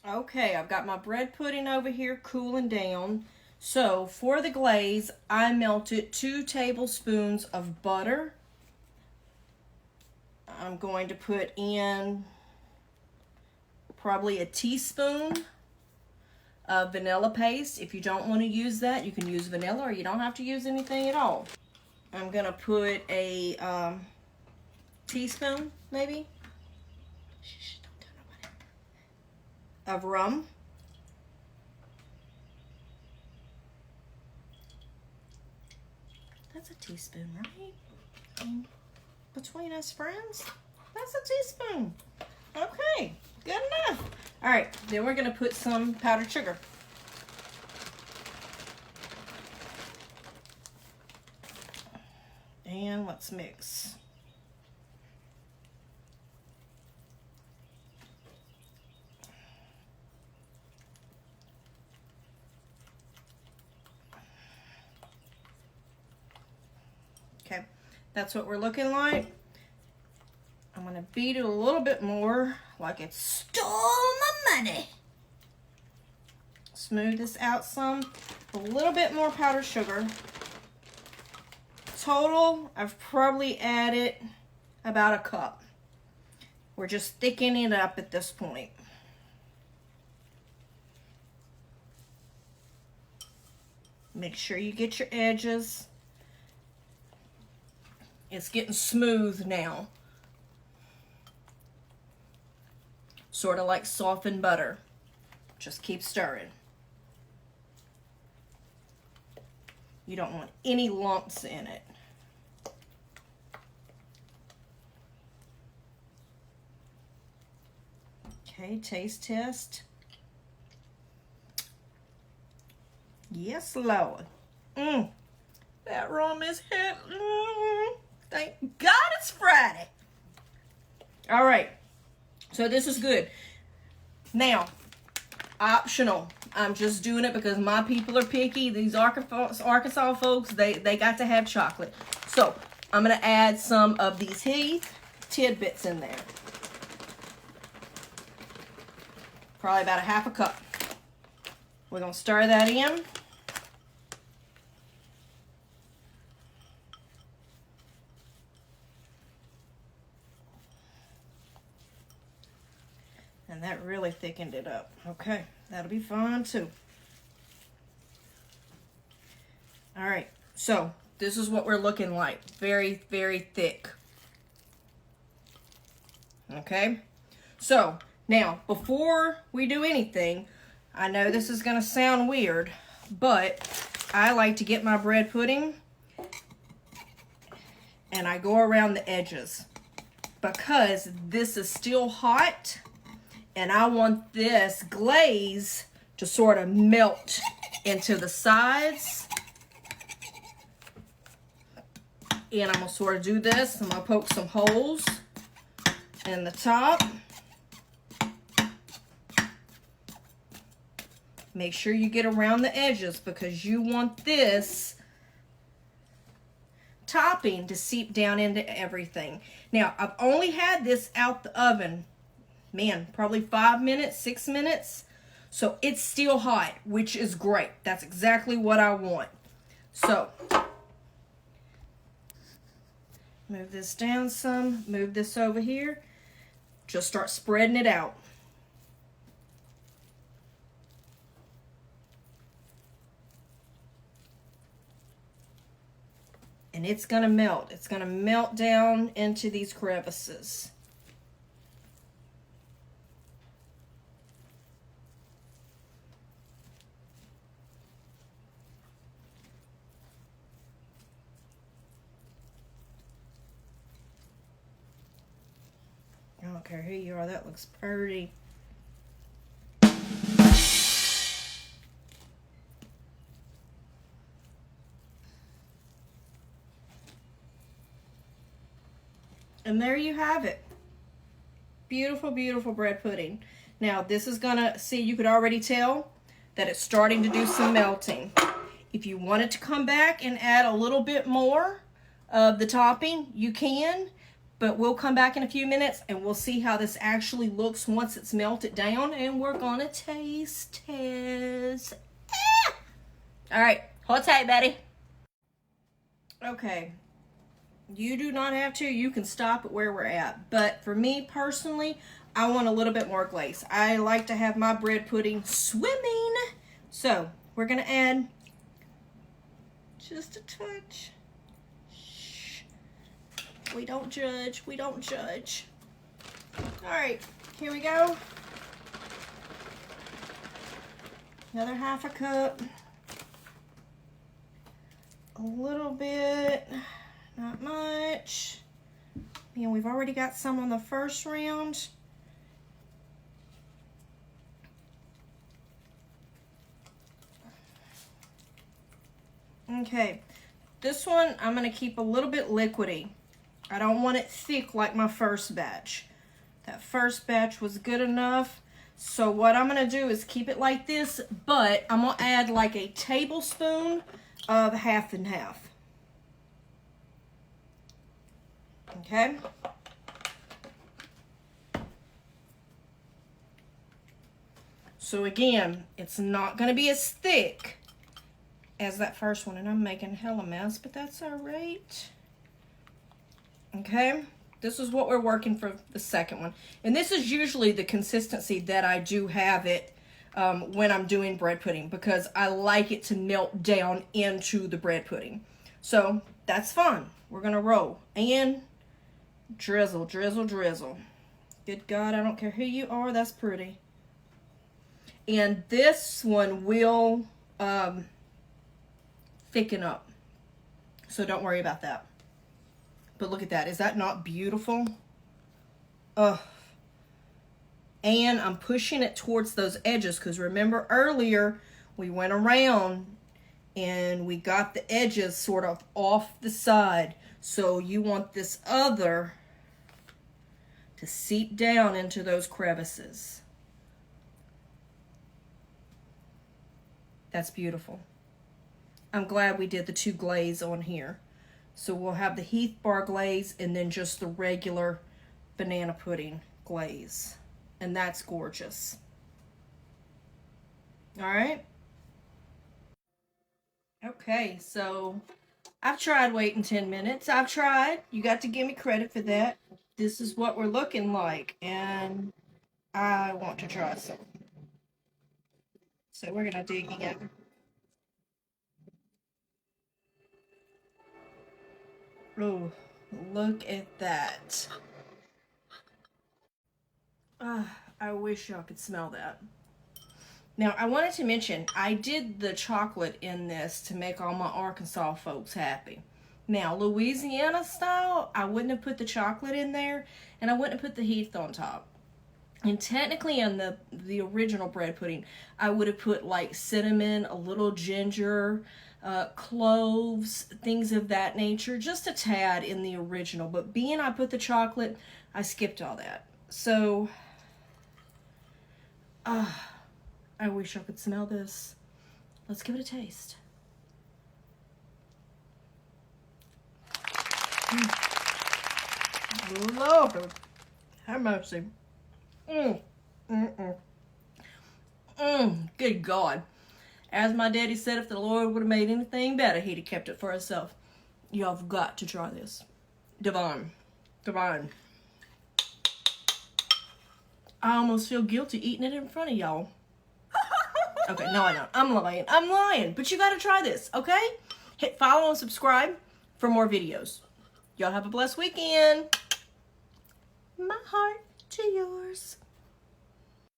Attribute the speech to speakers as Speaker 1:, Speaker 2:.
Speaker 1: Okay, I've got my bread pudding over here cooling down. So for the glaze, I melted 2 tablespoons of butter. I'm going to put in probably a teaspoon of vanilla paste. If you don't want to use that, you can use vanilla, or you don't have to use anything at all. I'm going to put a teaspoon, maybe, don't tell nobody, of rum. That's a teaspoon, right? Between us friends, that's a teaspoon. Okay, good enough. All right, then we're gonna put some powdered sugar. And let's mix. Okay, that's what we're looking like. I'm gonna beat it a little bit more, like it stole my money. Smooth this out some. A little bit more powdered sugar. Total, I've probably added about a cup. We're just thickening it up at this point. Make sure you get your edges. It's getting smooth now. Sort of like softened butter. Just keep stirring. You don't want any lumps in it. Okay, taste test. Yes, Lord. That rum is hit. Thank God it's Friday. All right. So this is good. Now, optional. I'm just doing it because my people are picky. These Arkansas folks, they got to have chocolate. So I'm going to add some of these Heath tidbits in there. Probably about a half a cup. We're going to stir that in. And that really thickened it up. Okay, that'll be fine too. All right, so this is what we're looking like. Very, very thick. Okay, so now before we do anything, I know this is gonna sound weird, but I like to get my bread pudding and I go around the edges because this is still hot. And I want this glaze to sort of melt into the sides. And I'm going to sort of do this. I'm going to poke some holes in the top. Make sure you get around the edges because you want this topping to seep down into everything. Now, I've only had this out the oven, man, probably 5 minutes, 6 minutes. So it's still hot, which is great. That's exactly what I want. So, move this down some, move this over here. Just start spreading it out. And it's gonna melt. It's gonna melt down into these crevices. I don't care who you are, that looks pretty. And there you have it. Beautiful, beautiful bread pudding. Now this is gonna, see, you could already tell that it's starting to do some melting. If you wanted to come back and add a little bit more of the topping, you can. But we'll come back in a few minutes and we'll see how this actually looks once it's melted down, and we're gonna taste test. Ah! All right, hold tight, Betty. Okay, you do not have to. You can stop at where we're at. But for me personally, I want a little bit more glaze. I like to have my bread pudding swimming. So we're gonna add just a touch. Shh. We don't judge. We don't judge. All right, here we go. Another half a cup. A little bit, not much. And we've already got some on the first round. Okay, this one I'm gonna keep a little bit liquidy. I don't want it thick like my first batch. That first batch was good enough. So what I'm gonna do is keep it like this, but I'm gonna add like a tablespoon of half and half. Okay. So again, it's not going to be as thick as that first one, and I'm making hella mess, but that's all right. Okay. This is what we're working for the second one. And this is usually the consistency that I do have it when I'm doing bread pudding, because I like it to melt down into the bread pudding. So that's fun. We're gonna roll and drizzle, drizzle, drizzle. Good God, I don't care who you are, that's pretty. And this one will thicken up, so don't worry about that. But look at that. Is that not beautiful? Ugh. And I'm pushing it towards those edges, because remember earlier we went around and we got the edges sort of off the side. So you want this other to seep down into those crevices. That's beautiful. I'm glad we did the two glaze on here. So we'll have the Heath Bar glaze and then just the regular banana pudding glaze. And that's gorgeous. All right. Okay, so I've tried waiting 10 minutes. I've tried. You got to give me credit for that. This is what we're looking like, and I want to try some. So we're gonna dig in. Oh, look at that. I wish y'all could smell that. Now, I wanted to mention, I did the chocolate in this to make all my Arkansas folks happy. Now, Louisiana style, I wouldn't have put the chocolate in there, and I wouldn't have put the Heath on top. And technically in the original bread pudding, I would have put like cinnamon, a little ginger, cloves, things of that nature, just a tad in the original. But being I put the chocolate, I skipped all that. So, I wish I could smell this. Let's give it a taste. Lord, have mercy. Good God. As my daddy said, if the Lord would have made anything better, he'd have kept it for himself. Y'all have got to try this. Divine. Divine. I almost feel guilty eating it in front of y'all. Okay, no, I don't. I'm lying. I'm lying. But you got to try this, okay? Hit follow and subscribe for more videos. Y'all have a blessed weekend. My heart to yours.